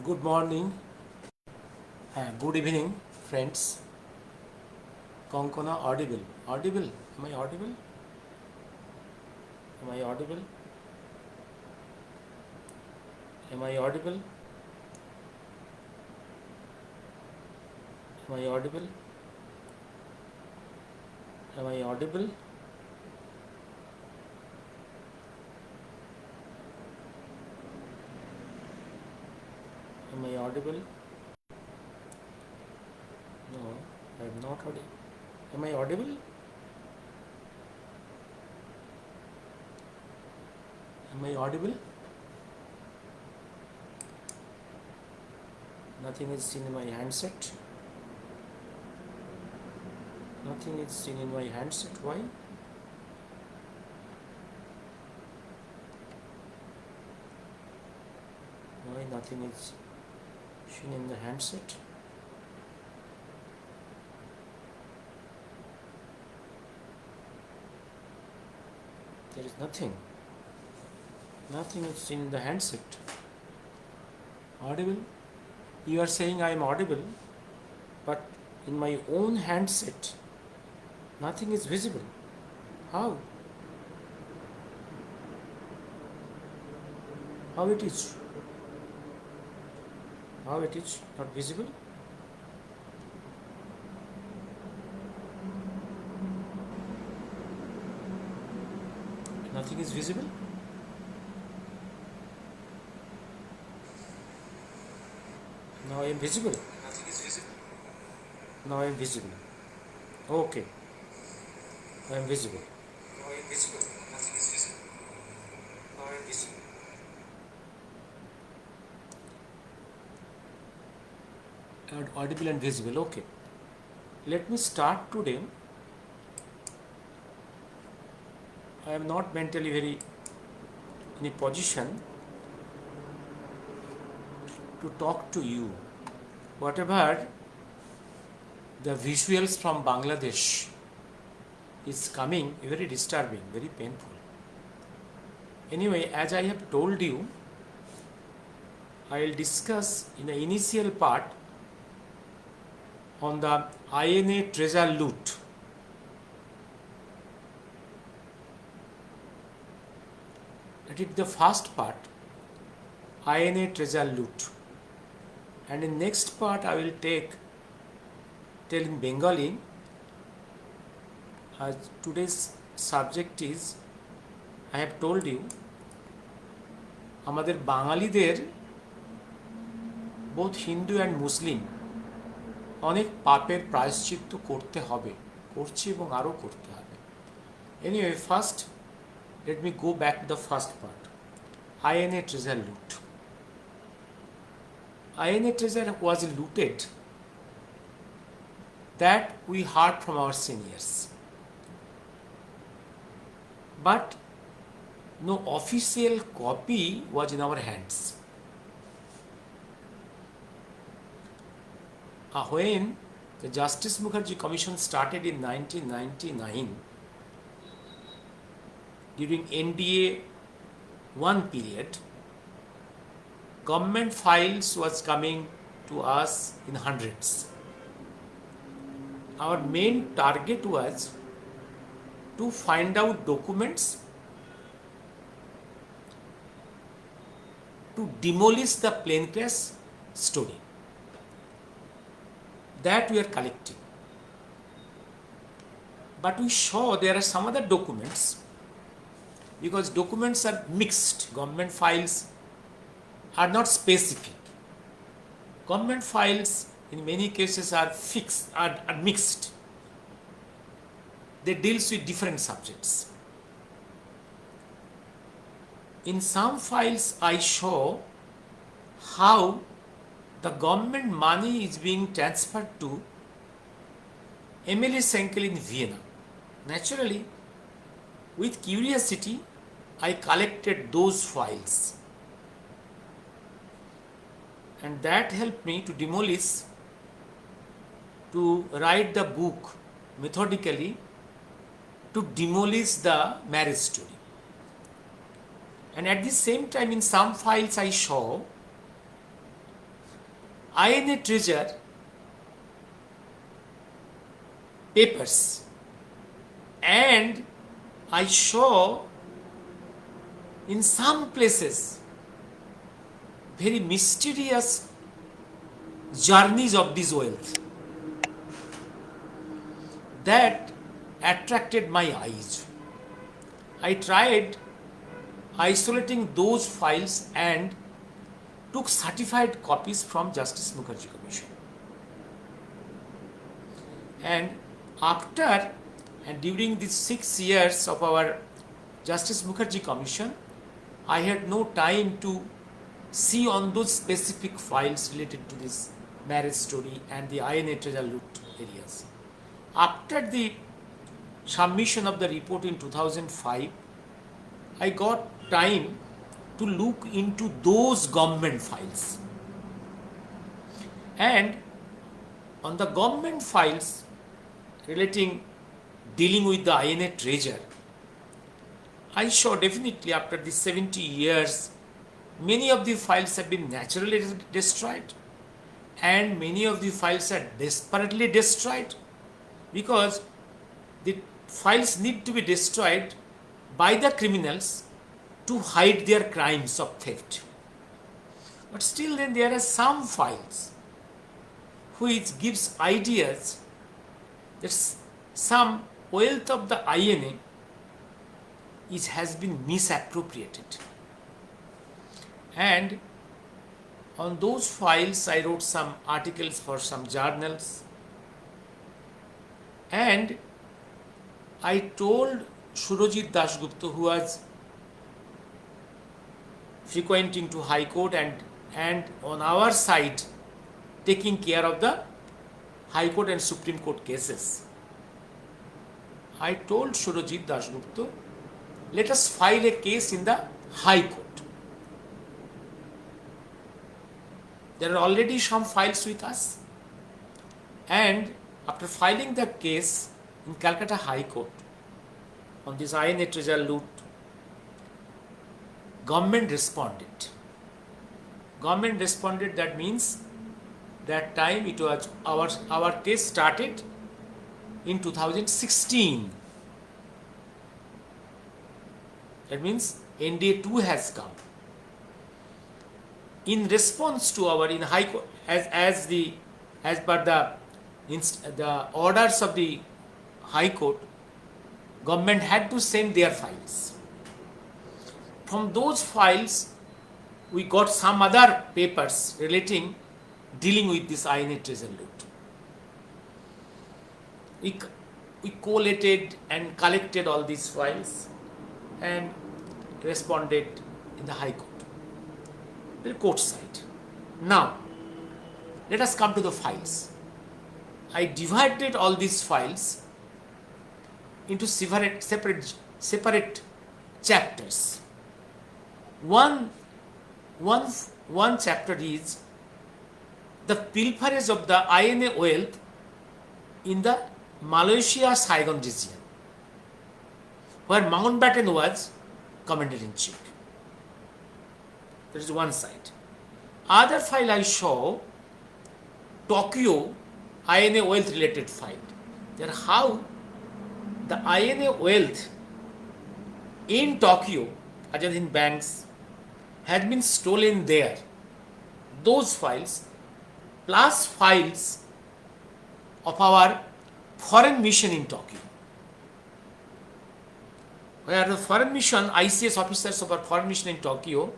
Good morning, good evening, friends. Konkona audible. Audible? Am I audible? Am I audible? Am I audible? Am I audible? Am I audible? Am I audible? No, I am not audible. Am I audible? Am I audible? Nothing is seen in my handset. Nothing is seen in my handset. Why? Why nothing is seen in the handset? There is nothing. Nothing is seen in the handset. Audible? You are saying I am audible, but in my own handset, nothing is visible. How? How it is? How it is not visible? Nothing is visible? Now I am visible. Nothing is visible. Now I am visible. Okay. I am visible. Now I am visible. Nothing is visible. Now I am visible. Audible and visible. Okay. Let me start today. I am not mentally very in a position to talk to you. Whatever the visuals from Bangladesh is coming, very disturbing, very painful. Anyway, as I have told you, I will discuss in the initial part on the INA treasure loot. That is the first part, INA treasure loot. And in next part I will tell in Bengali, as today's subject is, I have told you, আমাদের বাঙালিদের both Hindu and Muslim অনেক পাপের প্রায়শ্চিত্ত করতে হবে, করছি এবং আরও করতে হবে. Anyway, first let me go back to the first part, INA treasure loot. INA treasure was looted, that we heard from our seniors, but no official copy was in our hands. When the Justice Mukherjee Commission started in 1999, during NDA 1 period, government files was coming to us in hundreds. Our main target was to find out documents to demolish the plane crash story that we are collecting. But we saw there are some other documents, because documents are mixed. Government files are not specific. Government files in many cases are fixed, are mixed. They deals with different subjects. In some files I show how the government money is being transferred to MLA Senkel in Vienna. Naturally, with curiosity, I collected those files, and that helped me to demolish, to write the book methodically, to demolish the marriage story. And at the same time, in some files I show INA treasure papers, and I saw in some places very mysterious journeys of this wealth that attracted my eyes. I tried isolating those files and took certified copies from Justice Mukherjee Commission. And after and during these 6 years of our Justice Mukherjee Commission, I had no time to see on those specific files related to this marriage story and the INA treasure loot areas. After the submission of the report in 2005, I got time to look into those government files. And on the government files dealing with the INA treasure, I saw definitely after the 70 years, many of the files have been naturally destroyed, and many of the files are desperately destroyed because the files need to be destroyed by the criminals to hide their crimes of theft. But still then there are some files which gives ideas that some wealth of the INA has been misappropriated. And on those files I wrote some articles for some journals, and I told Surojit Dasgupta, who was frequenting to High Court and on our side taking care of the High Court and Supreme Court cases. I told Surojit Dasgupta, let us file a case in the High Court. There are already some files with us, and after filing the case in Calcutta High Court on this INA treasure loot, government responded. Government responded, that means that time it was our case started in 2016. That means NDA 2 has come. In response to our in High Court, as per the orders of the High Court, government had to send their files. From those files, we got some other papers dealing with this INA treasure loot. We collated and collected all these files and responded in the High Court, the court side. Now, let us come to the files. I divided all these files into separate chapters. One chapter is the pilferage of the INA wealth in the Malaysia Saigon region, where Mountbatten was Commander-in-Chief. That is one side. Other file I show Tokyo INA wealth related file. There how the INA wealth in Tokyo, Argentine banks, had been stolen there. Those files plus files of our foreign mission in Tokyo, where the foreign mission, ICS officers of our foreign mission in Tokyo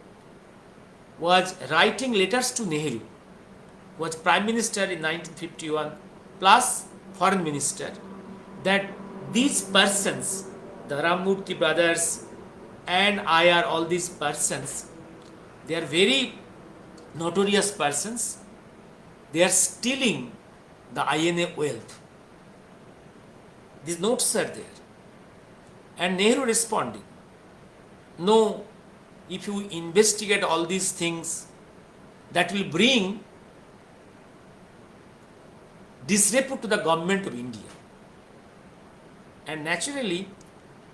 was writing letters to Nehru, who was Prime Minister in 1951, plus Foreign Minister, that these persons, the Ramamurthy brothers and IR, all these persons, they are very notorious persons. They are stealing the INA wealth. These notes are there. And Nehru responding, no, if you investigate all these things, that will bring disrepute to the government of India. And naturally,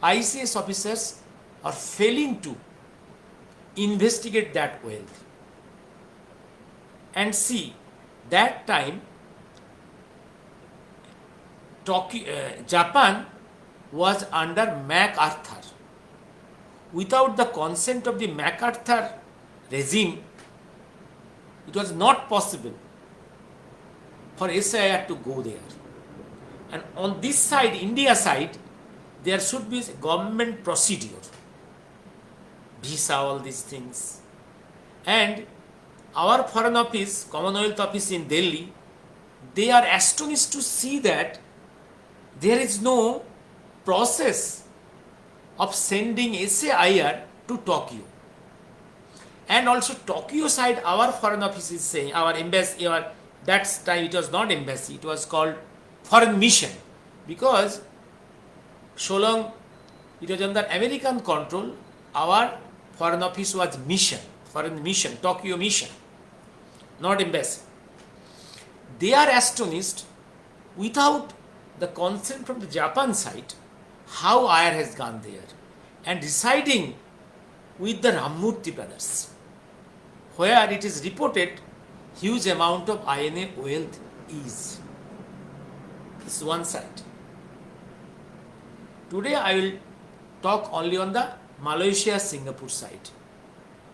ICS officers are failing to investigate that wealth. And see, that time Japan was under MacArthur. Without the consent of the MacArthur regime, it was not possible for SIR to go there. And on this side, India side, there should be a government procedure, visa, all these things. And our foreign office, Commonwealth office in Delhi, they are astonished to see that there is no process of sending SAIR to Tokyo. And also Tokyo side, our foreign office is saying, our embassy, that time it was not embassy, it was called foreign mission, because so long it was under American control, our foreign office was mission, foreign mission, Tokyo mission, not embassy. They are astonished without the consent from the Japan side how IR has gone there and deciding with the Ramurthy brothers, where it is reported huge amount of INA wealth is. This is one side. Today I will talk only on the Malaysia-Singapore side.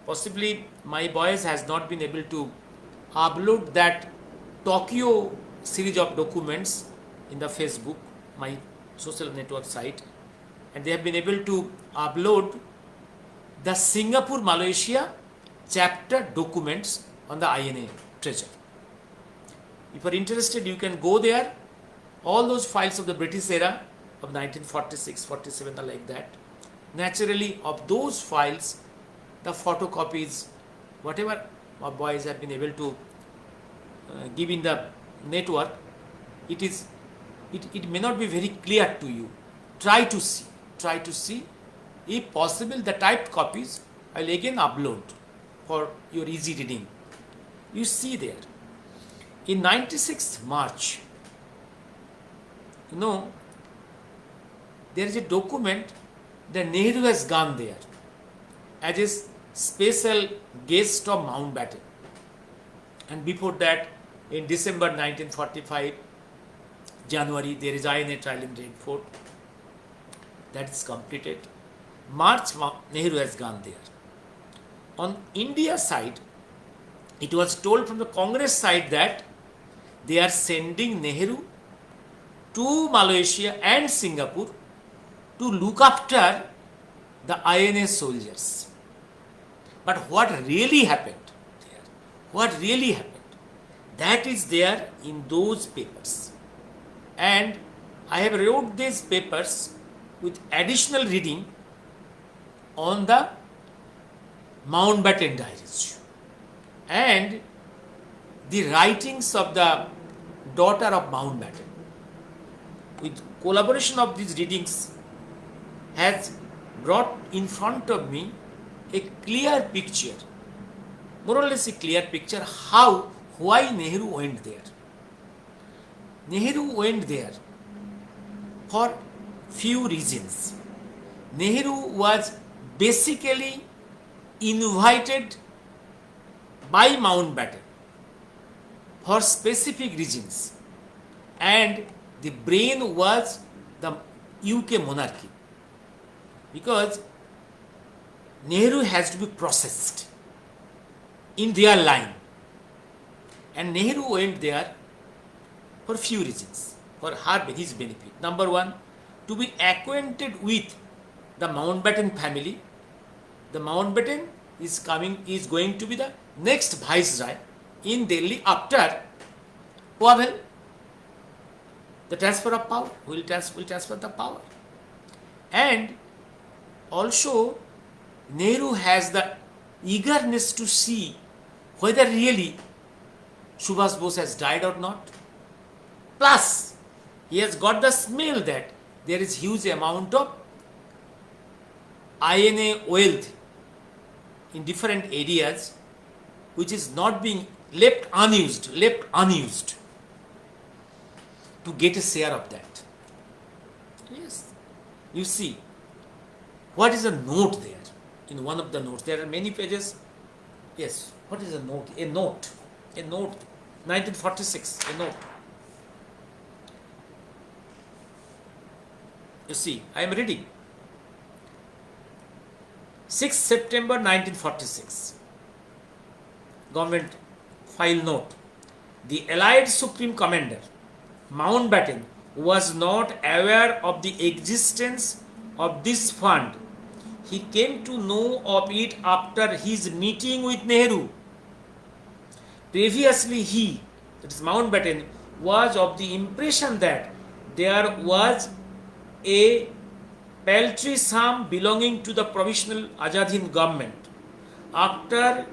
Possibly my voice has not been able to upload that Tokyo series of documents in the Facebook, my social network site, and they have been able to upload the Singapore Malaysia chapter documents on the INA treasure. If you are interested, you can go there. All those files of the British era of 1946, 47 are like that. Naturally, of those files, the photocopies, whatever our boys have been able to give in the network, it may not be very clear to you. Try to see. If possible, the typed copies I will again upload for your easy reading. You see there, in 96th March, there is a document that Nehru has gone there as a special guest of Mountbatten. And before that, in December 1945, January, there is INA trial in Red Fort. That is completed. March, Nehru has gone there. On India side, it was told from the Congress side that they are sending Nehru to Malaysia and Singapore to look after the INA soldiers. But what really happened there? That is there in those papers. And I have wrote these papers with additional reading on the Mountbatten diaries and the writings of the daughter of Mountbatten. With collaboration of these readings has brought in front of me a clear picture, more or less a clear picture why Nehru went there. Nehru went there for few reasons. Nehru was basically invited by Mountbatten for specific reasons, and the brain was the UK monarchy, because Nehru has to be processed in their line, and Nehru went there for few reasons, for his benefit. Number one, to be acquainted with the Mountbatten family. The Mountbatten is going to be the next viceroy in Delhi after Pavel. The transfer of power, will transfer the power. And also Nehru has the eagerness to see whether really Subhash Bose has died or not. Plus, he has got the smell that there is huge amount of INA wealth in different areas which is not being left unused to get a share of that. Yes. You see, what is a note there? In one of the notes, there are many pages. Yes, what is a note? A note 1946, you know. You see, I am reading. 6 September 1946. Government file note. The Allied Supreme Commander, Mountbatten, was not aware of the existence of this fund. He came to know of it after his meeting with Nehru. Previously, he, that is Mountbatten, was of the impression that there was a paltry sum belonging to the provisional Azad Hind government. After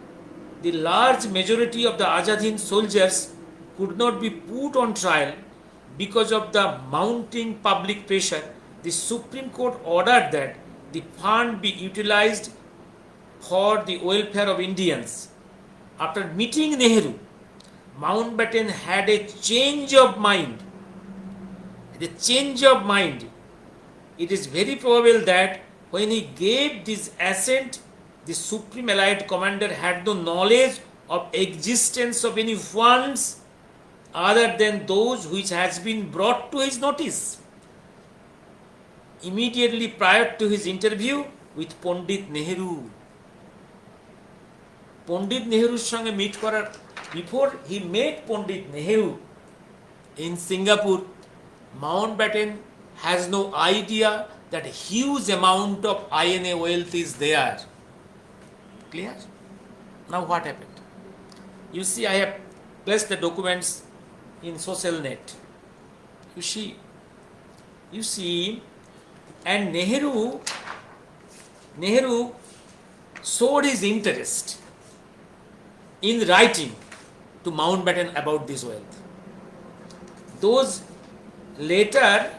the large majority of the Azad Hind soldiers could not be put on trial because of the mounting public pressure, the Supreme Court ordered that the fund be utilized for the welfare of Indians. After meeting Nehru, Mountbatten had a change of mind. The change of mind. It is very probable that when he gave this assent, the Supreme Allied Commander had no knowledge of existence of any funds other than those which has been brought to his notice. Immediately prior to his interview with Pandit Nehru. Pandit Nehru's সঙ্গে meet করার before he met Pandit Nehru in Singapore, Mountbatten has no idea that a huge amount of INA wealth is there. Clear? Now what happened? You see, I have placed the documents in social net. You see, and Nehru showed his interest in writing to Mountbatten about this wealth. Those later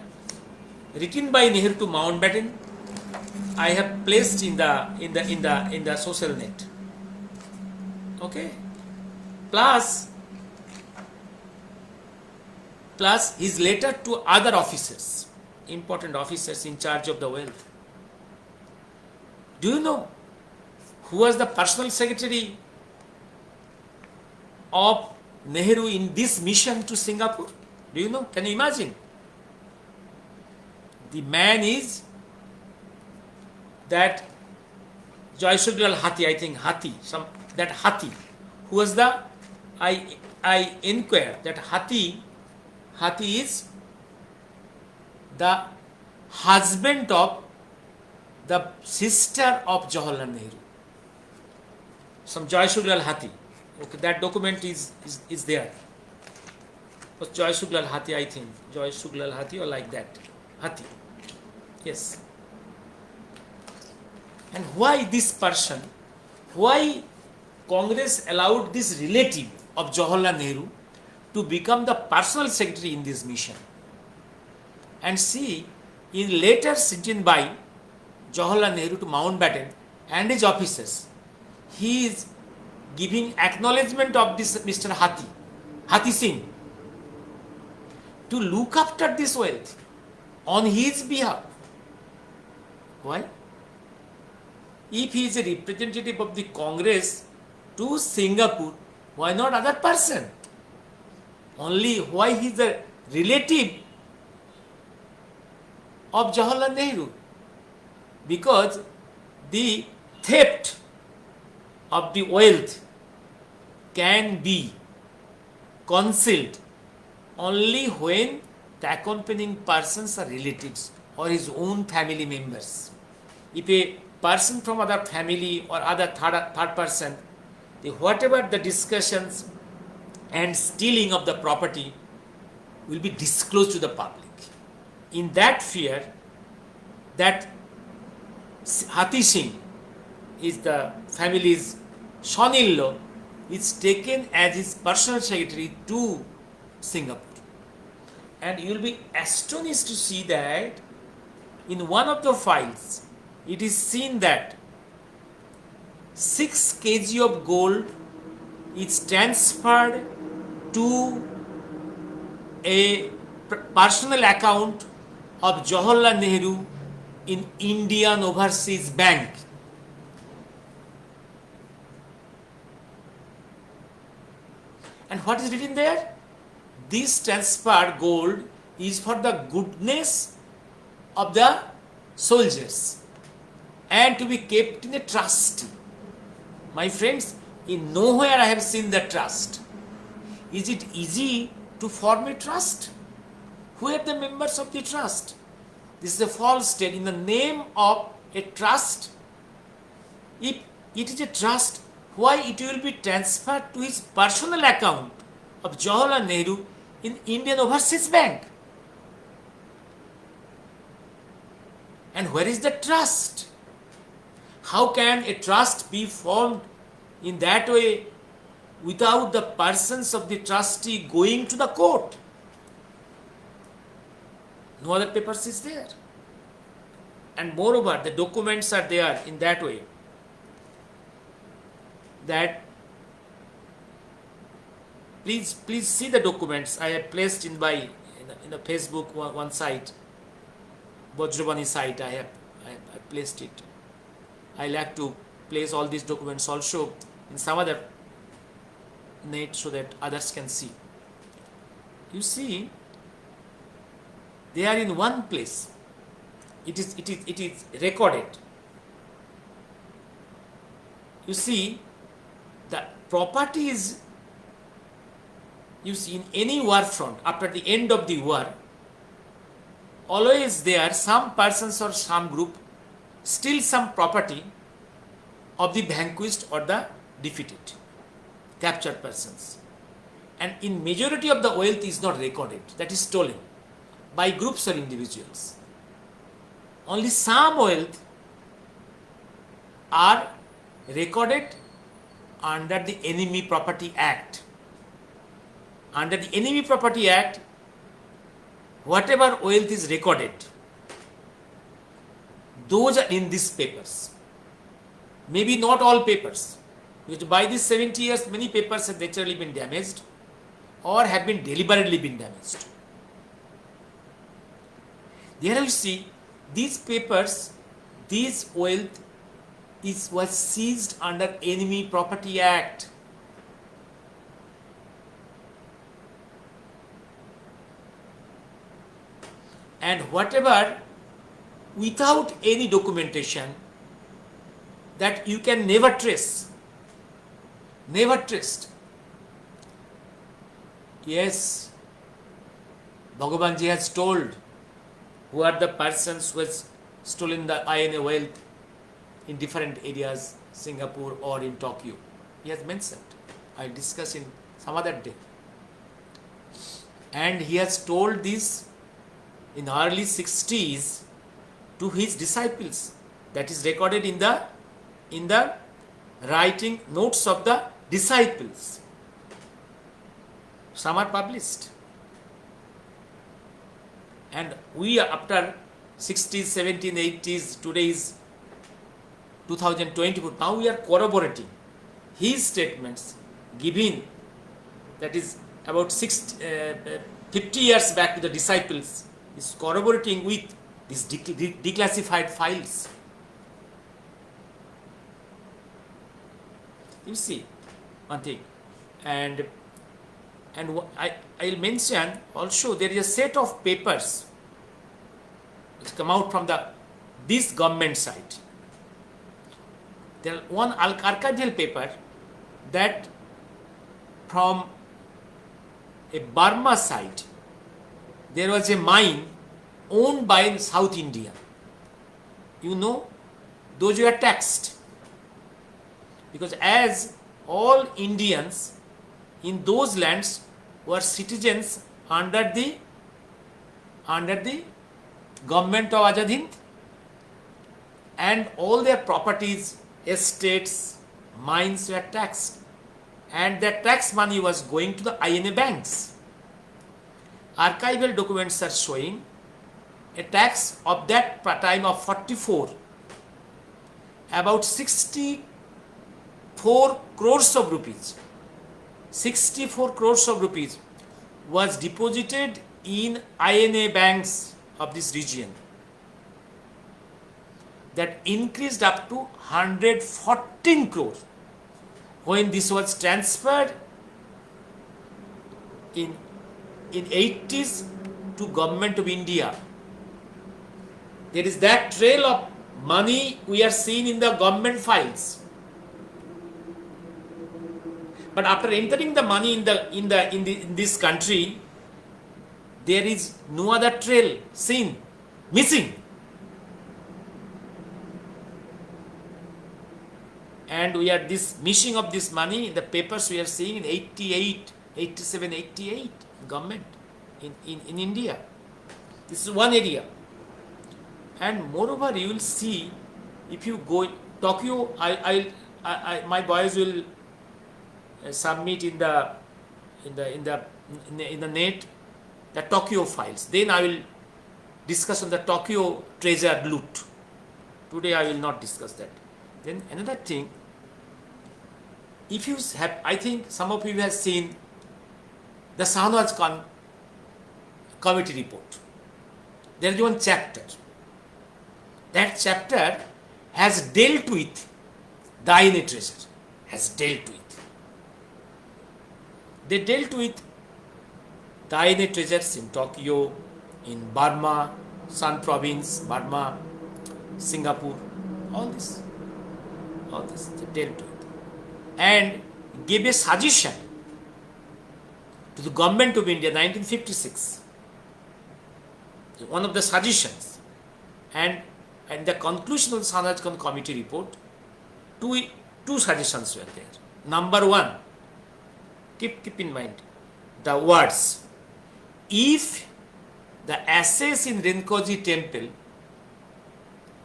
written by Nehru to Mountbatten, I have placed in the social net. Okay, plus his letter to other officers, important officers in charge of the wealth. Do you know who was the personal secretary of Nehru in this mission to Singapore? Do you know? Can you imagine? The man is that Joysuglal Hathi, I think Hathi, that Hathi, who was the, I inquire that Hathi is the husband of the sister of Jawaharlal Nehru. Some Joysuglal Hathi. Okay, that document is there. Was Joysuglal Hathi, I think. Joysuglal Hathi or like that. Hathi. Yes. And why this person, why Congress allowed this relative of Jawaharlal Nehru to become the personal secretary in this mission? And see, in letters written by Jawaharlal Nehru to Mountbatten and his officers, he is giving acknowledgement of this Mr. Hathi Singh, to look after this wealth on his behalf. Why? If he is a representative of the Congress to Singapore, why not other person? Only why he is a relative of Jawaharlal Nehru? Because the theft of the wealth can be concealed only when the accompanying persons are relatives or his own family members. If a person from other family or other third person, whatever the discussions and stealing of the property will be disclosed to the public. In that fear, that Hathi Singh is the family's son-in-law, is taken as his personal secretary to Singapore. And you will be astonished to see that in one of the files, it is seen that 6 kg of gold is transferred to a personal account of Jawaharlal Nehru in Indian Overseas Bank. And what is written there? This transferred gold is for the goodness of the soldiers and to be kept in a trust. My friends, in nowhere I have seen the trust. Is it easy to form a trust? Who are the members of the trust? This is a false state in the name of a trust. If it is a trust, why it will be transferred to his personal account of Jawaharlal Nehru in Indian Overseas Bank? And where is the trust? How can a trust be formed in that way without the persons of the trustee going to the court? No other papers is there. And moreover, the documents are there in that way that please see the documents I have placed in the Facebook one site, Vajravani site. I placed it. I like to place all these documents also in some other net so that others can see. You see, they are in one place. It is recorded. You see, the property is, you see, in any war front, after the end of the war, always there some persons or some group steal some property of the vanquished or the defeated, captured persons. And in majority of the wealth is not recorded, that is stolen by groups or individuals. Only some wealth are recorded under the Enemy Property Act. Under the Enemy Property Act, whatever wealth is recorded, those are in these papers. Maybe not all papers, because by these 70 years, many papers have naturally been damaged or have been deliberately been damaged. There you see, these papers, this wealth was seized under Enemy Property Act. And whatever, without any documentation, that you can never trace. Never traced. Yes, Bhagavanji has told who are the persons who has stolen the INA wealth in different areas, Singapore or in Tokyo. He has mentioned. I'll discuss in some other day. And he has told this in early 60s to his disciples. That is recorded in the writing notes of the disciples. Some are published. And we are after 60s, 70s, 80s, today is 2024. Now we are corroborating his statements given, that is about 50 years back to the disciples, is corroborating with these declassified files. You see one thing, and I'll mention also there is a set of papers which come out from this government side. There is one archival paper that from a Burma side, there was a mine owned by South India. You know, those were taxed. Because as all Indians in those lands were citizens under the government of Azad Hind, and all their properties, estates, mines were taxed, and that tax money was going to the INA banks. Archival documents are showing a tax of that time of 44, about 64 crores of rupees. 64 crores of rupees was deposited in INA banks of this region. That increased up to 114 crores when this was transferred in 80s to government of India. There is that trail of money we are seeing in the government files. But after entering the money in this country, there is no other trail seen, missing. And we are this missing of this money in the papers we are seeing in 88, 87, 88 government in India. This is one area. And moreover, you will see if you go Tokyo, my boys will submit in the net the Tokyo files. Then I will discuss on the Tokyo treasure loot. Today I will not discuss that. Then another thing, if you have, I think some of you have seen the Sahanwaz committee report. There is one chapter. That chapter has dealt with the INA treasure. Has dealt with. They dealt with the INA treasures in Tokyo, in Burma, Shan province, Burma, Singapore, all this they dealt with, and gave a suggestion to the government of India, 1956. One of the suggestions, and the conclusion of the Sahanwaz committee report, two suggestions were there. Number one, keep in mind the words, if the ashes in Renkoji temple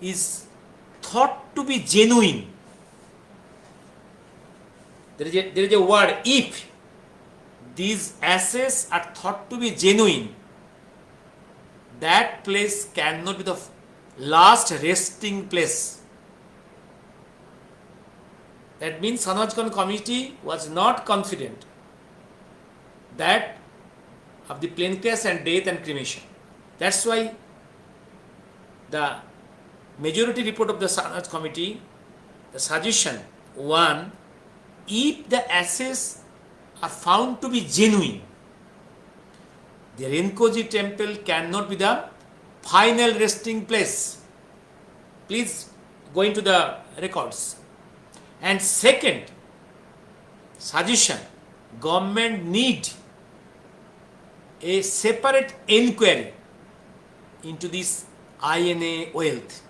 is thought to be genuine, there is a word, if these ashes are thought to be genuine, that place cannot be the last resting place. That means Sahanwaz committee was not confident that of the plane crash and death and cremation. That's why the majority report of the Sahanwaz committee, the suggestion one, if the ashes are found to be genuine, the Renkoji temple cannot be the final resting place. Please go into the records. And second suggestion, government need a separate inquiry into this INA wealth.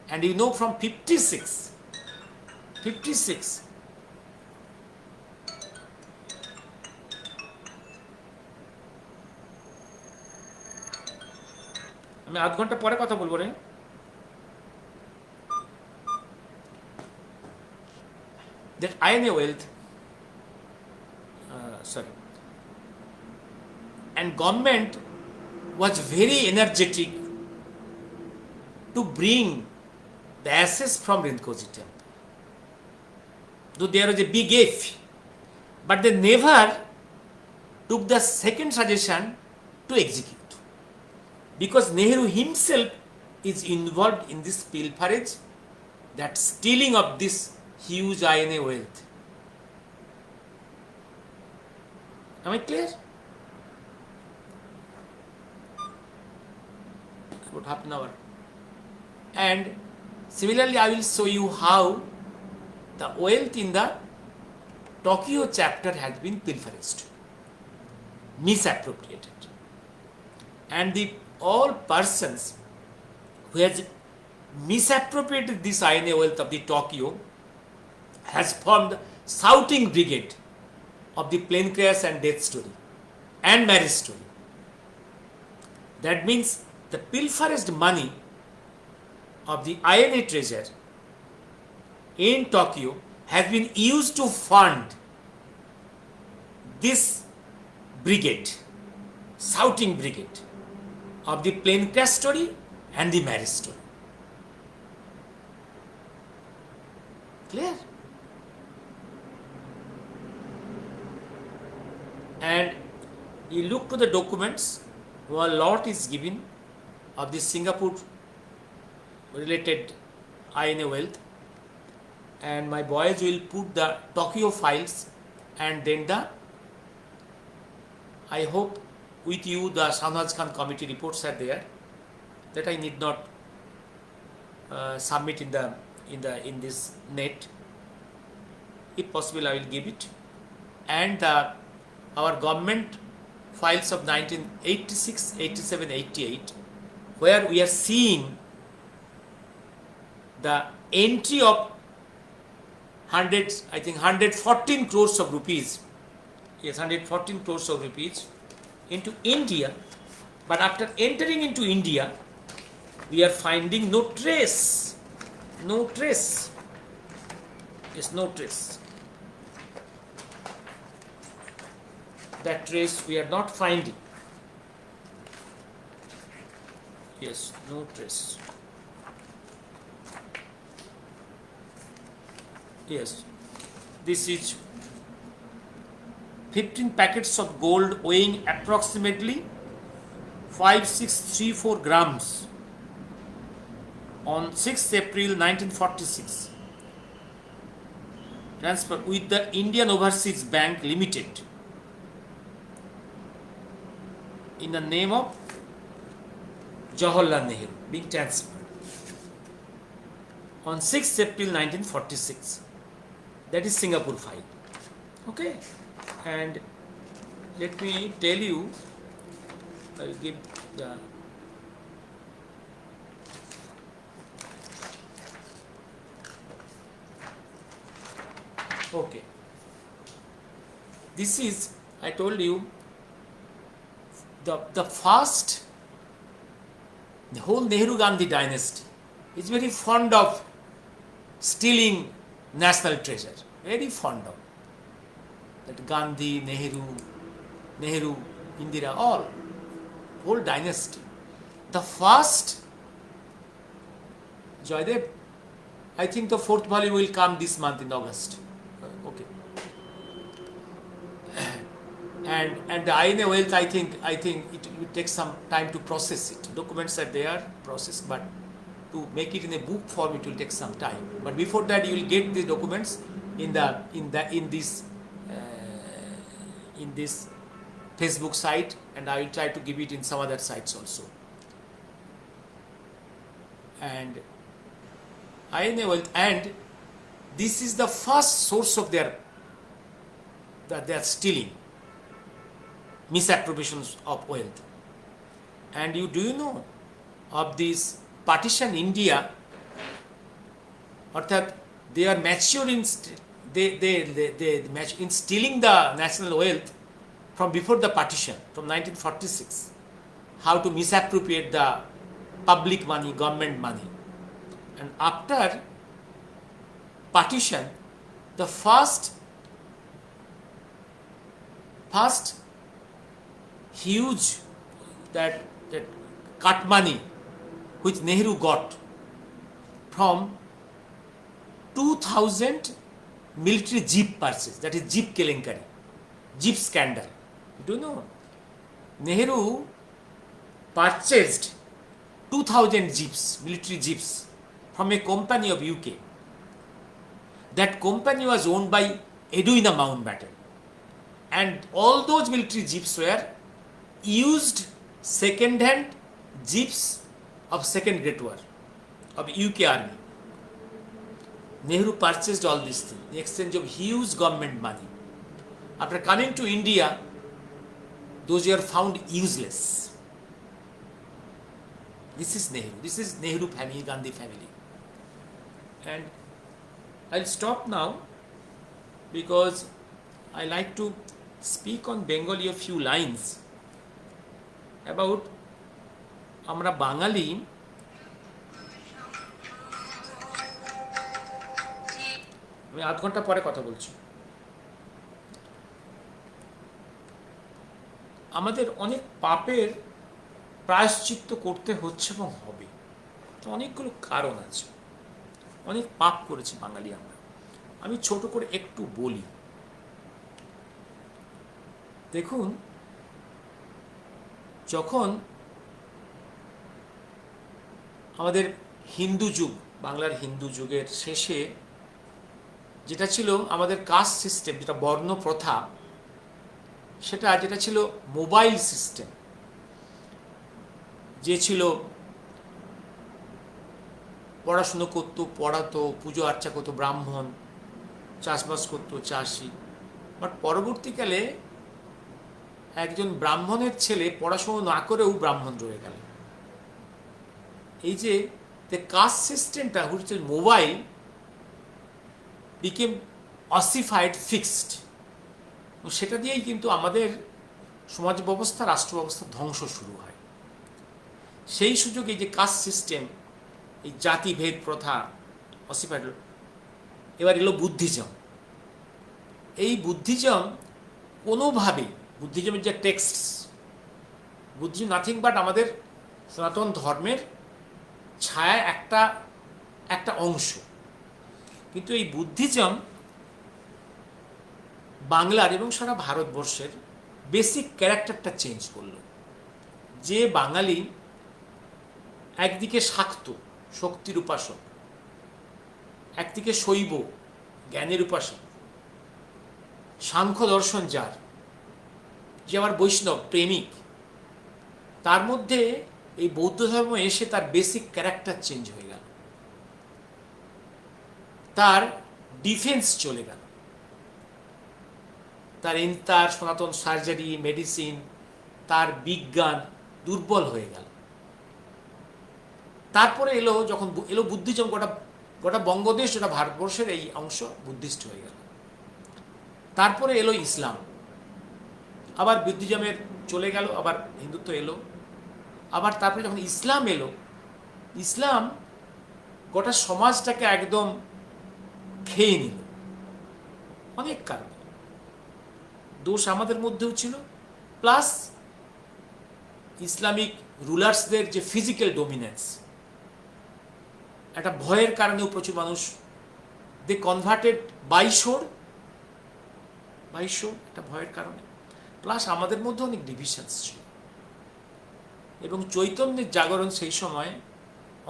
And you know from 56 আমি আধ ঘন্টা পরে কথা বলবো রে। That INA wealth, and government was very energetic to bring the ashes from Renkoji temple. Though there was a big if, but they never took the second suggestion to execute. Because Nehru himself is involved in this pilferage, that stealing of this huge INA wealth. Am I clear? About half an hour. And similarly, I will show you how the wealth in the Tokyo chapter has been pilferaged, misappropriated. And the all persons who has misappropriated this INA wealth of the Tokyo has formed shouting brigade of the plane crash and death story and marriage story. That means the pilferaged money of the INA treasure in Tokyo has been used to fund this brigade, shouting brigade of the plane crash story and the marriage story. Clear? And you look to the documents, a lot is given of the Singapore related INA wealth, and my boys will put the Tokyo files and then the I hope with you the Shahnaz Khan committee reports are there, that I need not submit in this net. If possible, I will give it. And our government files of 1986, 87, 88, where we are seeing the entry of 114 crores of rupees, yes, 114 crores of rupees into India. But after entering into India, we are finding no trace. Yes, no trace. That trace we are not finding. Yes, no trace. Yes, this is 15 packets of gold weighing approximately 5634 grams on 6th April 1946, transferred with the Indian Overseas Bank Limited in the name of Jawaharlal Nehru, being transferred on 6th April 1946. That is Singapore file. Okay, and let me tell you, I will give the okay. This is, I told you, the first, the whole Nehru Gandhi dynasty is very fond of stealing national treasure. Very fond of that. Gandhi, Nehru, Indira, all, whole dynasty. The first, Joydev, I think the 4th volume will come this month in August. Okay. And the INA wealth, I think it will take some time to process it. Documents are there, processed, but to make it in a book form, it will take some time. But before that, you will get the documents in this Facebook site, and I will try to give it in some other sites also. And INA wealth, and this is the first source of that they are stealing, misappropriations of wealth. And do you know of this partition India, orthat they are mature in they match in stealing the national wealth from before the partition, from 1946, how to misappropriate the public money, government money. And after partition, the first huge that cut money which Nehru got from 2000 military jeep purchase, that is jeep kelenkari, jeep scandal. Do you know? Nehru purchased 2000 jeeps, military jeeps, from a company of UK. That company was owned by Edwina Mountbatten, and all those military jeeps were used second-hand jeeps of Second Great War of UK Army. Nehru purchased all these things in exchange of huge government money. After coming to India, those were found useless. This is Nehru. This is Nehru family, Gandhi family. And I'll stop now because I like to speak on Bengali a few lines about আমরা বাঙালি আমি আধ ঘন্টা পরে কথা বলছি আমাদের অনেক পাপের প্রায়শ্চিত্ত করতে হচ্ছে এবং হবে তো অনেকগুলো কারণ আছে অনেক পাপ করেছি বাঙালি আমরা আমি ছোট করে একটু বলি দেখুন যখন আমাদের হিন্দু যুগ বাংলার হিন্দু যুগের শেষে যেটা ছিল আমাদের কাস্ট সিস্টেম যেটা বর্ণ প্রথা যেটা ছিল মোবাইল সিস্টেম, যে ছিল পড়াশুনো করতো, পড়াতো, পুজো আর্চা করতো ব্রাহ্মণ, চাষবাস করতো চাষি। বাট পরবর্তীকালে একজন ব্রাহ্মণের ছেলে পড়াশুনো না করেও ব্রাহ্মণ রয়ে গেল। এই যে দ্য কাস্ট সিস্টেমটা which is mobile became ossified fixed, সেটা দিয়েই কিন্তু আমাদের সমাজ ব্যবস্থা, রাষ্ট্র ব্যবস্থা ধ্বংস শুরু হয়। সেই সুযোগে এই যে কাস্ট সিস্টেম, এই জাতিভেদ প্রথা অসিফাইড, এবার এলো বুদ্ধিজম। এই বুদ্ধিজম কোনোভাবেই, বুদ্ধিজমের যে টেক্সট, বুদ্ধিজম নাথিং বাট আমাদের সনাতন ধর্মের ছায়া একটা অংশ। কিন্তু এই বুদ্ধিজম বাংলার এবং সারা ভারতবর্ষের বেসিক ক্যারেক্টারটা চেঞ্জ করলো। যে বাঙালি একদিকে শাক্ত, শক্তির উপাসক, একদিকে শৈব, জ্ঞানের উপাসক, সাংখ্য দর্শন যার, যে আবার বৈষ্ণব প্রেমিক, তার মধ্যে এই বৌদ্ধ ধর্ম এসে তার বেসিক ক্যারেক্টার চেঞ্জ হয়ে গেল, তার ডিফেন্স চলে গেল, তার সনাতন সার্জারি, মেডিসিন, তার বিজ্ঞান দুর্বল হয়ে গেল। তারপরে যখন এলো বুদ্ধিজম, গোটা বঙ্গদেশ, গোটা ভারতবর্ষের এই অংশ বুদ্ধিস্ট হয়ে গেল। তারপরে এলো ইসলাম, আবার বুদ্ধিজমের চলে গেল, আবার হিন্দুত্ব এলো, আবার তারপরে যখন ইসলাম এলো, ইসলাম গোটা সমাজটাকে একদম খেয়ে নিল। অনেক কারণে দোষ আমাদের মধ্যেও ছিল, প্লাস ইসলামিক রুলার্সদের যে ফিজিক্যাল ডোমিনেন্স, একটা ভয়ের কারণেও প্রচুর মানুষ দে কনভার্টেড বাইশোর, একটা ভয়ের কারণে, প্লাস আমাদের মধ্যে অনেক ডিভিশনস ছিল। এবং চৈতন্যের জাগরণ সেই সময়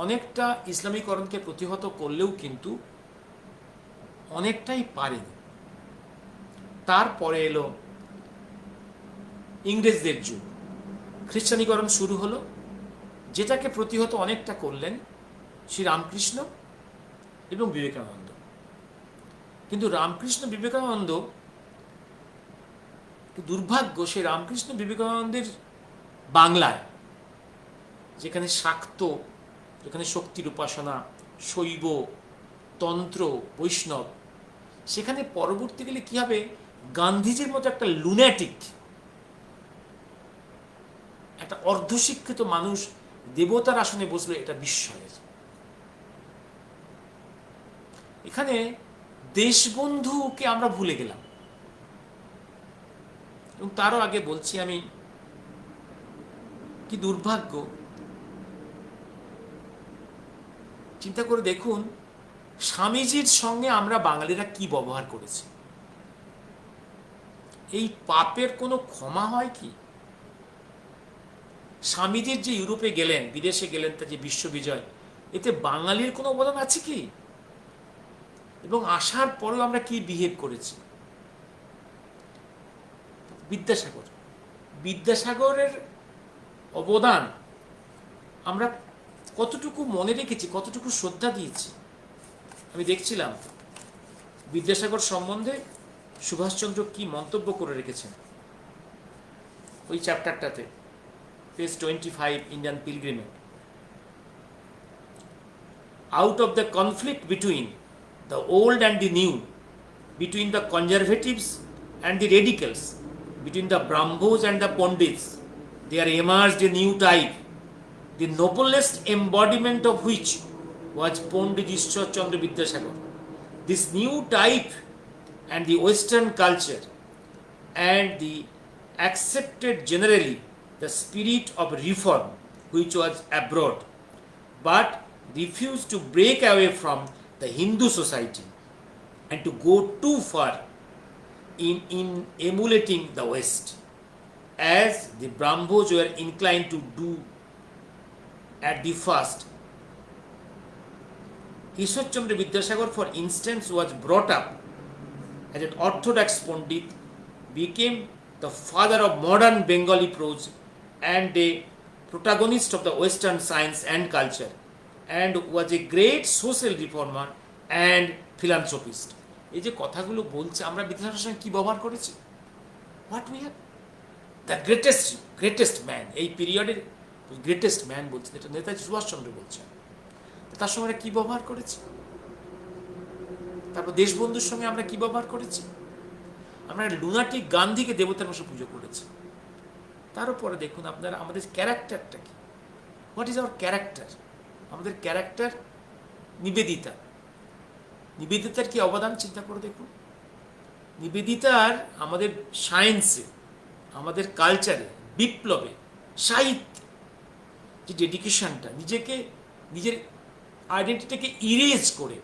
অনেকটা ইসলামীকরণকে প্রতিহত করলেও কিন্তু অনেকটাই পারেনি। তারপরে এলো ইংরেজদের যুগ, খ্রিস্টানীকরণ শুরু হলো, যেটাকে প্রতিহত অনেকটা করলেন শ্রী রামকৃষ্ণ এবং বিবেকানন্দ। কিন্তু রামকৃষ্ণ বিবেকানন্দ, দুর্ভাগ্য, সেই রামকৃষ্ণ বিবেকানন্দের বাংলায়, যেখানে শাক্ত, যেখানে শক্তির উপাসনা, শৈব, তন্ত্র, বৈষ্ণব, সেখানে পরবর্তীকালে কি হবে, গান্ধীজির মতো একটা লুন্যাটিক, একটা অর্ধশিক্ষিত মানুষ দেবতার আসনে বসলো, এটা বিস্ময়ের। এখানে দেশবন্ধুকে আমরা ভুলে গেলাম। এবং তারও আগে বলছি আমি, কি দুর্ভাগ্য, চিন্তা করে দেখুন স্বামীজির সঙ্গে আমরা বাঙালিরা কি ব্যবহার করেছি। এই পাপের কোনো ক্ষমা হয় কি? স্বামীজির যে ইউরোপে গেলেন, বিদেশে গেলেন, তার যে বিশ্ববিজয়, এতে বাঙালির কোনো অবদান আছে কি? এবং আসার পরেও আমরা কি বিহেভ করেছি। বিদ্যাসাগরের অবদান আমরা কতটুকু মনে রেখেছি, কতটুকু শ্রদ্ধা দিয়েছি। আমি দেখছিলাম বিদ্যাসাগর সম্বন্ধে সুভাষচন্দ্র কি মন্তব্য করে রেখেছেন ওই চ্যাপ্টারটাতে, page 25, Indian pilgrimage. Out of the conflict between the old and the new, between the conservatives and the radicals, between the Brahmos and the Pandits, there emerged a new type, the noblest embodiment of which was Pandit Ishwar Chandra Vidyasagar. This new type and the Western culture and the accepted generally the spirit of reform which was abroad, but refused to break away from the Hindu society and to go too far in emulating the West, as the Brahmos were inclined to do at the first. Ishwar Chandra Vidyasagar, for instance, was brought up as an orthodox Pandit, became the father of modern Bengali prose and a protagonist of the Western science and culture, and was a great social reformer and philanthropist. এই যে কথাগুলো বলছে, আমরা বিদ্যাসাগরের সঙ্গে কি ব্যবহার করেছি? What we have, the greatest man, এই পিরিয়ডের গ্রেটেস্ট ম্যান বলছেন, এটা নেতাজি সুভাষচন্দ্র বলছেন। তার সঙ্গে আমরা কি ব্যবহার করেছি? তারপর দেশবন্ধুর সঙ্গে আমরা কি ব্যবহার করেছি? আমরা লুনাটিক গান্ধীকে দেবতার বসে পুজো করেছি। তার উপরে দেখুন আপনারা আমাদের ক্যারেক্টারটা কি, হোয়াট ইজ আওয়ার ক্যারেক্টার? আমাদের ক্যারেক্টার নিবেদিতা। নিবেদিতার কি অবদান চিন্তা করে দেখুন। নিবেদিতার আমাদের সায়েন্সে, আমাদের কালচারে, বিপ্লবে, সাহিত্যে যে ডেডিকেশনটা, নিজের আইডেন্টিটিকে ইরেজ করে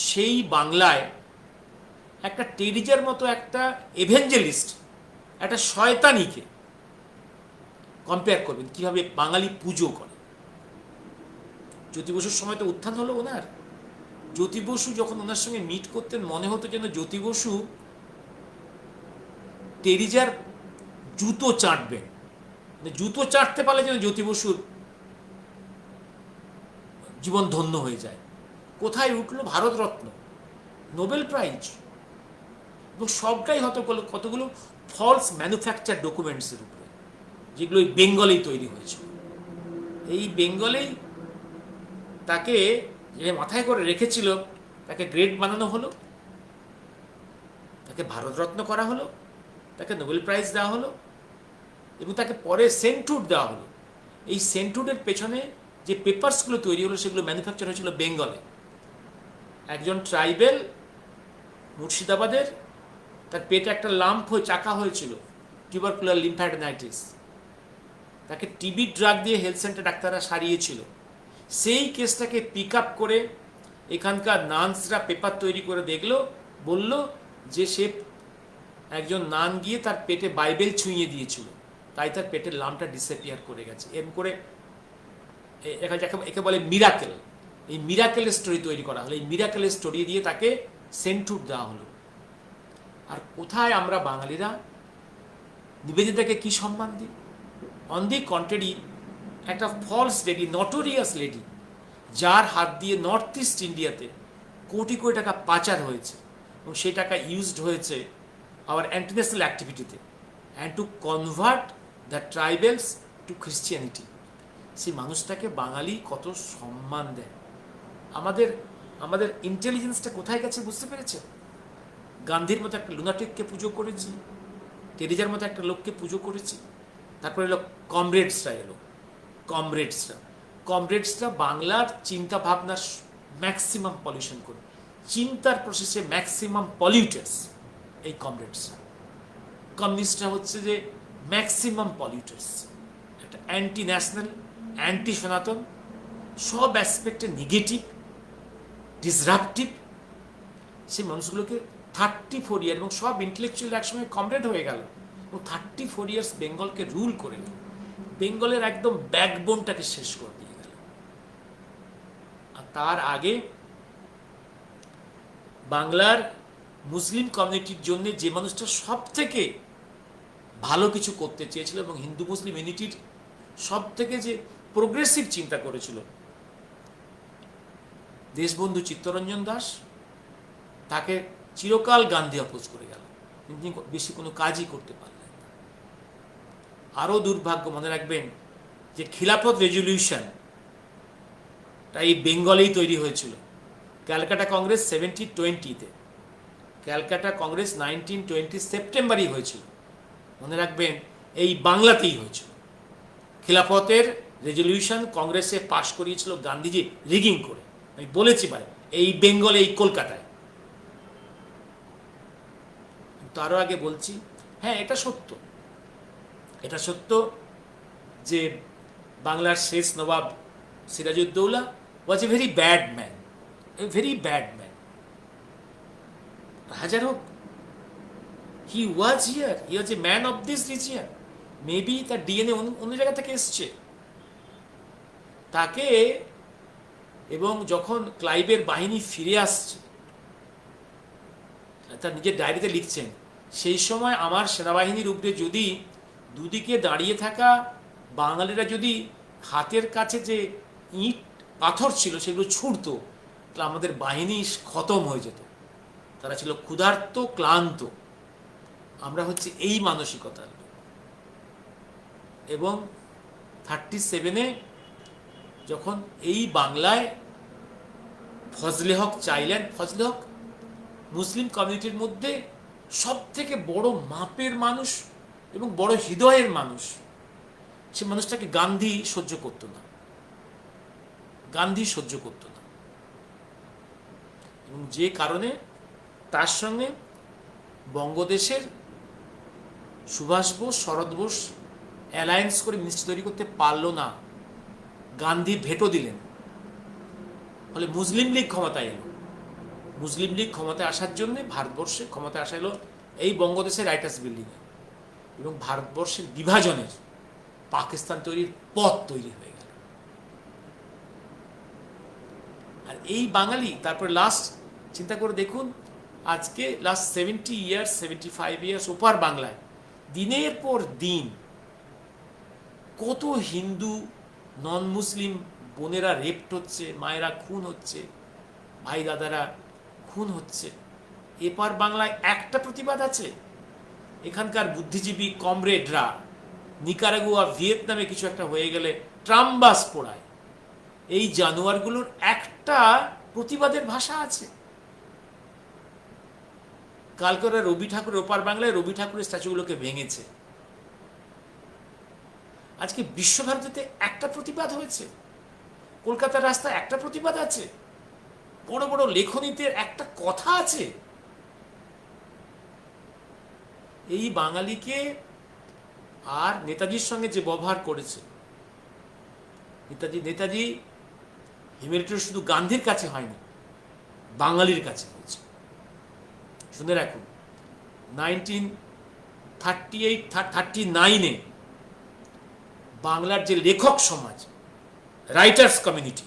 সেই বাংলায় একটা টেরিজার মতো একটা এভেঞ্জেলিস্ট, একটা শয়তানিকে কম্পেয়ার করবেন কিভাবে বাঙালি পুজো করে। জ্যোতি বসুর সময় তো উত্থান হলো ওনার। জ্যোতি বসু যখন ওনার সঙ্গে মিট করতেন, মনে হতো যেন জ্যোতি বসু টেরিজার জুতো চাটবেন, জুতো চাটতে পারলে যেন জ্যোতি বসুর জীবন ধন্য হয়ে যায়। কোথায় উঠলো? ভারতরত্ন, নোবেল প্রাইজ, এবং সবটাই হয়তো কতগুলো ফলস ম্যানুফ্যাকচার ডকুমেন্টসের উপরে, যেগুলো ওই বেঙ্গলেই তৈরি হয়েছিল। এই বেঙ্গলেই তাকে যে মাথায় করে রেখেছিল, তাকে গ্রেট বানানো হলো, তাকে ভারতরত্ন করা হলো, তাকে নোবেল প্রাইজ দেওয়া হলো, এবং তাকে পরে সেন্টুড দেওয়া হলো। এই সেন্টুডের পেছনে যে পেপারসগুলো তৈরি হলো সেগুলো ম্যানুফ্যাকচার হয়েছিল বেঙ্গলে। একজন ট্রাইবেল মুর্শিদাবাদের, তার পেটে একটা লাম্প হয়ে চাকা হয়েছিল, টিউবারকুলার লিম্ফ্যাডিনাইটিস, তাকে টিবি ড্রাগ দিয়ে হেলথ সেন্টার ডাক্তাররা সারিয়েছিল। সেই কেসটাকে পিক আপ করে এখানকার নার্সরা পেপার তৈরি করে দেখলো, বলল যে সে একজন নান গিয়ে তার পেটে বাইবেল ছুঁয়ে দিয়েছিল, তাই তার পেটের লাম্পটা ডিসঅ্যাপিয়ার করে গেছে। এরকম করে একে বলে মিরাকেল। এই মিরাকেলের স্টোরি তৈরি করা হলো, এই মিরাকেলের স্টোরি দিয়ে তাকে সেন্টুড দেওয়া হলো। আর কোথায় আমরা বাঙালিরা নিবেদিতাকে কি সম্মান দিই? অন দি কন্ট্রারি, একটা ফলস লেডি, নটোরিয়াস লেডি, যার হাত দিয়ে নর্থ ইস্ট ইন্ডিয়াতে কোটি কোটি টাকা পাচার হয়েছে, এবং সেই টাকা ইউজড হয়েছে আওয়ার ইন্টারন্যাশনাল অ্যাক্টিভিটিতে, and to convert the tribals to Christianity. সেই মানুষটাকে বাঙালি কত সম্মান দেয়। আমাদের ইন্টেলিজেন্সটা কোথায় গেছে বুঝতে পেরেছে? গান্ধীর মতো একটা লুনাটিককে পুজো করেছি, টেরিজার মতো একটা লোককে পুজো করেছি। তারপরে এলো কমরেডসরা, কমরেডসরা বাংলার চিন্তা ভাবনার ম্যাক্সিমাম পলিউশন করে, চিন্তার প্রসেসে ম্যাক্সিমাম পলিউটার্স এই কমরেডসরা। কমিউনিস্টরা হচ্ছে যে ম্যাক্সিমাম পলিউটার্স, একটা অ্যান্টি ন্যাশনাল, অ্যান্টি সনাতন, সব অ্যাসপেক্টে নেগেটিভ, ডিসরাপটিভ। সেই মানুষগুলোকে 34 ইয়ার, এবং সব ইন্টেলেকচুয়াল একসময় কমরেড হয়ে গেল, এবং 34 ইয়ার্স বেঙ্গলকে রুল করে গেল, বেঙ্গলের একদম ব্যাকবোনটাকে শেষ করে দিয়ে গেল। আর তার আগে বাংলার মুসলিম কমিউনিটির জন্য যে মানুষটা সব থেকে ভালো কিছু করতে চেয়েছিল, এবং হিন্দু মুসলিম ইউনিটির সব থেকে যে প্রোগ্রেসিভ চিন্তা করেছিল, দেশবন্ধু চিত্তরঞ্জন দাস, তাকে চিরকাল গান্ধী অপোজ করে গেল, তিনি বেশি কোনো কাজই করতে পারলেন না। আরও দুর্ভাগ্য, মনে রাখবেন যে খিলাফত রেজলিউশন এই বেঙ্গলেই তৈরি হয়েছিল। ক্যালকাটা কংগ্রেস 1720-তে, ক্যালকাটা কংগ্রেস 1920 সেপ্টেম্বরই হয়েছিল। মনে রাখবেন এই বাংলাতেই হয়েছিল। খিলাফতের রেজলিউশন কংগ্রেসে পাশ করিয়েছিল গান্ধীজি রিগিং করে। আমি বলেছি ভাই, এই বেঙ্গলে, এই কলকাতায়। তারও আগে বলছি, হ্যাঁ এটা সত্য যে বাংলার শেষ নবাব Sirajuddaula was a very bad man, হাজার হোক, he was a man of this region. Maybe তার ডিএনএ অন্য জায়গা থেকে এসছে তাকে। এবং যখন ক্লাইভের বাহিনী ফিরে আসছে, তার নিজের ডায়েরিতে লিখছেন সেই সময় আমার সেনাবাহিনীর উপরে যদি দুদিকে দাঁড়িয়ে থাকা বাঙালিরা যদি হাতের কাছে যে ইট পাথর ছিল সেগুলো ছুঁড়তো, তাহলে আমাদের বাহিনী খতম হয়ে যেত। তারা ছিল ক্ষুধার্ত, ক্লান্ত। আমরা হচ্ছে এই মানসিকতার লোক। এবং 37-এ যখন এই বাংলায় ফজলে হক চাইলেন, ফজলে হক মুসলিম কমিউনিটির মধ্যে সব থেকে বড় মাপের মানুষ এবং বড় হৃদয়ের মানুষ। সে মানুষটাকে গান্ধী সহ্য করত না, গান্ধী সহ্য করত না। এবং যে কারণে তার সঙ্গে বঙ্গদেশের সুভাষ বোস, শরৎ বোস অ্যালায়েন্স করে মিনিস্ট্রি তৈরি করতে পারল না। গান্ধী ভেটো দিলেন, ফলে মুসলিম লীগ ক্ষমতায় এলো। মুসলিম লীগ ক্ষমতায় আসার জন্য ভারতবর্ষে ক্ষমতায় আসা এলো এই বঙ্গদেশের রাইটার্স বিল্ডিংয়ে, এবং ভারতবর্ষের বিভাজনের, পাকিস্তান তৈরির পথ তৈরি হয়ে গেল। আর এই বাঙালি তারপরে লাস্ট চিন্তা করে দেখুন, আজকে লাস্ট 70 ইয়ার্স, 75 ইয়ার্স ওপার বাংলায় দিনের পর দিন কত হিন্দু নন মুসলিম বোনেরা রেপ্ট হচ্ছে, মায়েরা খুন হচ্ছে, ভাই দাদারা খুন হচ্ছে। এপার বাংলায় একটা প্রতিবাদ আছে, এখানকার বুদ্ধিজীবী কমরেডরা নিকারাগুয়া, ভিয়েতনামে কিছু একটা হয়ে গেলে ট্রামবাস পোড়ায়। এই জানোয়ারগুলোর একটা প্রতিবাদের ভাষা আছে। কালকে ওরা রবি ঠাকুরের, ওপার বাংলায় রবি ঠাকুরের স্ট্যাচুগুলোকে ভেঙেছে। আজকে বিশ্বভারতীতে একটা প্রতিবাদ হয়েছে, কলকাতার রাস্তায় একটা প্রতিবাদ আছে, বড় বড় লেখনীতে একটা কথা আছে। এই বাঙালিকে আর নেতাজির সঙ্গে যে ব্যবহার করেছে, নেতাজি হিউম্যানিটি শুধু গান্ধীর কাছে হয়নি, বাঙালির কাছে হয়েছে। শুনে রাখুন, 1938-39-এ বাংলার যে লেখক সমাজ, রাইটার্স কমিউনিটি,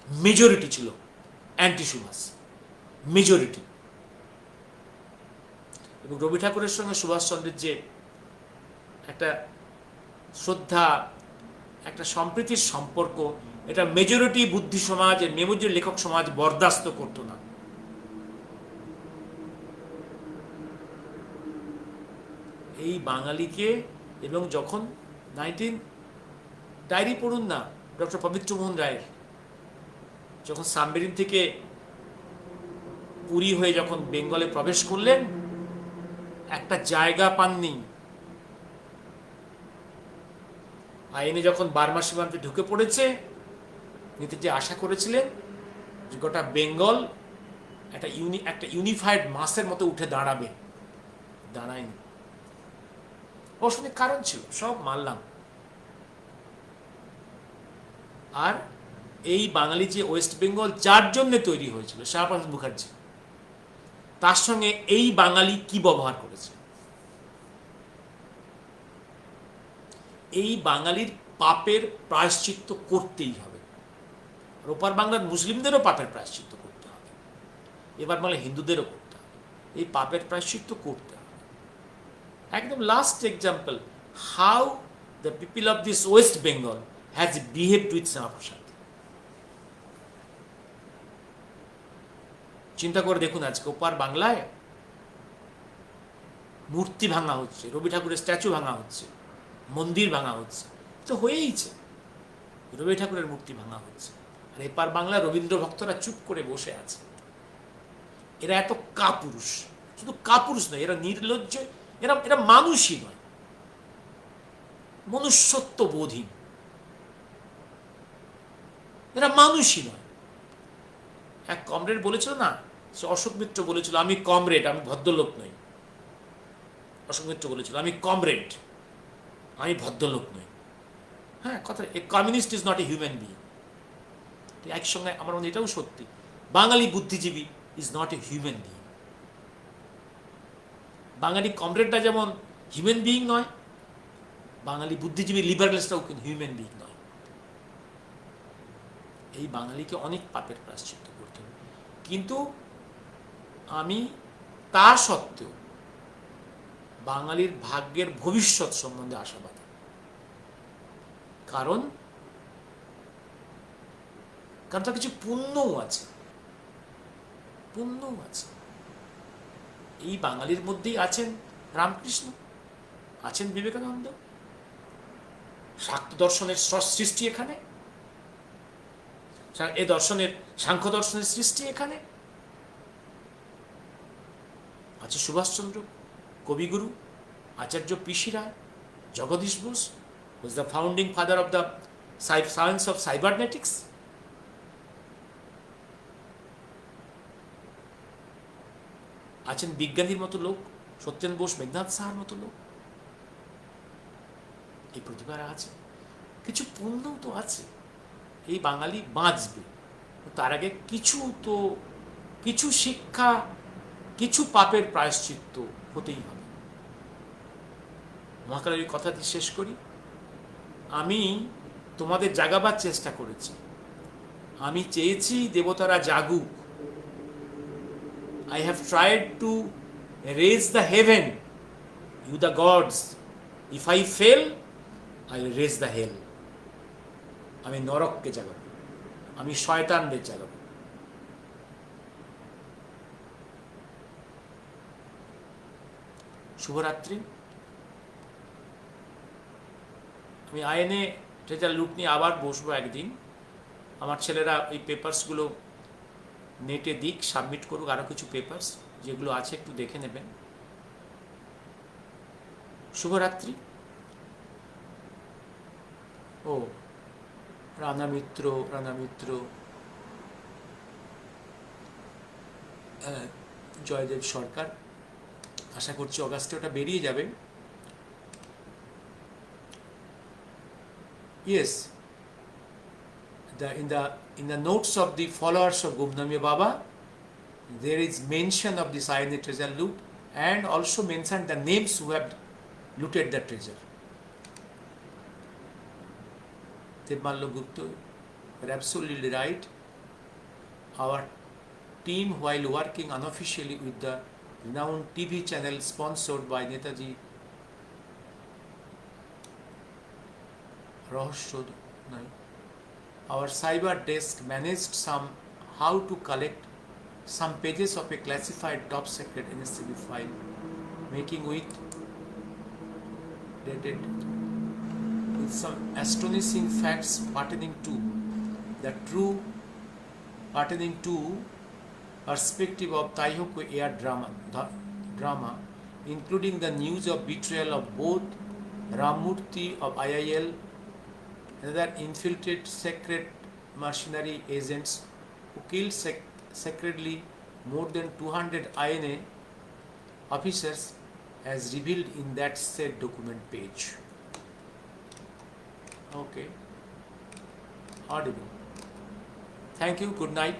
মেজরিটি ছিল অ্যান্টি সুভাষ, মেজরিটি। এবং রবি ঠাকুরের সঙ্গে সুভাষচন্দ্রের যে একটা শ্রদ্ধা, একটা সম্প্রীতির সম্পর্ক, এটা মেজরিটি বুদ্ধি সমাজ, মেজরিটি লেখক সমাজ বরদাস্ত করতো না। এই বাঙালিকে, এবং যখন ডায়েরি পড়ুন না ডক্টর পবিত্র মোহন রায়ের, যখন সাবমেরিন থেকে পুরী হয়ে যখন বেঙ্গলে প্রবেশ করলেন, একটা জায়গা পাননি। আইনে যখন বার্মা সীমান্তে ঢুকে পড়েছে, নেতাজি আশা করেছিলেন যে গোটা বেঙ্গল একটা ইউনিফাইড মাসের মতো উঠে দাঁড়াবে, দাঁড়ায়নি। অবশ্যই কারণ ছিল, সব মানলাম। আর এই বাঙালি যে ওয়েস্ট বেঙ্গল যার জন্য তৈরি হয়েছিল, শ্যামাপ্রসাদ মুখার্জি, তার সঙ্গে এই বাঙালি কি ব্যবহার করেছে? এই বাঙালির পাপের প্রায়শ্চিত্ত করতেই হবে। আর ওপার বাংলার মুসলিমদেরও পাপের প্রায়শ্চিত্ত করতে হবে, এবার বাংলা হিন্দুদেরও করতে হবে, এই পাপের প্রায়শ্চিত্ত করতে হবে। একদম last example, how the people of this West Bengal has behaved with Shyamaprasad. চিন্তা করে দেখুন, আজকে ওপার বাংলায় মূর্তি ভাঙা হচ্ছে, রবি ঠাকুরের স্ট্যাচু ভাঙা হচ্ছে, মন্দির ভাঙা হচ্ছে, তো হয়েইছে, রবি ঠাকুরের মূর্তি ভাঙা হচ্ছে। আর এপার বাংলায় রবীন্দ্র ভক্তরা চুপ করে বসে আছে। এরা এত কাপুরুষ, শুধু কাপুরুষ নয়, এরা নির্লজ্জ, এরা মানুষই নয়, মনুষ্যত্ব বোধহীন, এরা মানুষই নয়। এক কমরেড বলেছিল না, সে অশোক মিত্র বলেছিল, আমি কমরেড, আমি ভদ্রলোক নই। অশোক মিত্র বলেছিল, আমি কমরেড, আমি ভদ্রলোক নই। হ্যাঁ, কথা, a communist is not a human being. একসঙ্গে আমার মনে এটাও সত্যি, বাঙালি বুদ্ধিজীবী is not a human being. বাঙালি কমরেডরা যেমন হিউম্যান বিং নয়, বাঙালি বুদ্ধিজীবী লিবারেলসটাও কিন্তু হিউম্যান বিং নয়। এই বাঙালিকে অনেক পাপের প্রায়শ্চিত্ত করতে হবে। কিন্তু আমি তা সত্ত্বেও বাঙালির ভাগ্যের ভবিষ্যৎ সম্বন্ধে আশাবাদী। কারণ তার কিছু পুণ্যও আছে, পুণ্যও আছে। এই বাঙালির মধ্যেই আছেন রামকৃষ্ণ, আছেন বিবেকানন্দ, শাক্ত দর্শনের সৃষ্টি এখানে, এ দর্শনের সাংখ্য দর্শনের সৃষ্টি এখানে আছে। সুভাষচন্দ্র কবিগুরু, আচার্য পিসি রায়, Jagadish Bose, who is the founding father of the science of cybernetics. আছেন বিজ্ঞানীর মতো লোক, সত্যেন বোস, মেঘনাথ সাহার মতো লোক। এই প্রতিভা আছে, কিছু পুণ্যও তো আছে। এই বাঙালি বাঁচবে, তার আগে কিছু শিক্ষা, কিছু পাপের প্রায়শ্চিত্ত হতেই হবে। মহাকালের কথা দিয়ে শেষ করি। আমি তোমাদের জাগাবার চেষ্টা করেছি, আমি চেয়েছি দেবতারা জাগুক। I have tried to raise the heaven, you the gods. If I fail, I will raise the hell. আমি নরককে জাগাবো, আমি শয়তানদের জাগাবো। শুভরাত্রি। আমি আইনে ট্রেজার লুট নিয়ে আবার বসবো একদিন। আমার ছেলেরা এই পেপারসগুলো নেটে দিক, সাবমিট করুক। আরও কিছু পেপারস যেগুলো আছে একটু দেখে নেবেন। শুভরাত্রি। ও রানা মিত্র, জয়দেব সরকার, আশা করছি অগাস্টে ওটা বেরিয়ে যাবে। Yes, in the notes of the followers of Gumnamya Baba, there is mention of this INA treasure loot, and also mentioned the names who have looted the treasure. Devallo Gupta, you are absolutely right. Our team, while working unofficially with the renowned TV channel sponsored by Netaji Rahasya, our cyber desk managed how to collect some pages of a classified top secret NSCB file, making with some astonishing facts pertaining to perspective of Taihoku air drama, including the news of betrayal of both Ramurthy of IIL and other infiltrated secret mercenary agents who killed secretly more than 200 INA officers, as revealed in that said document page. Okay, audible. Thank you, good night.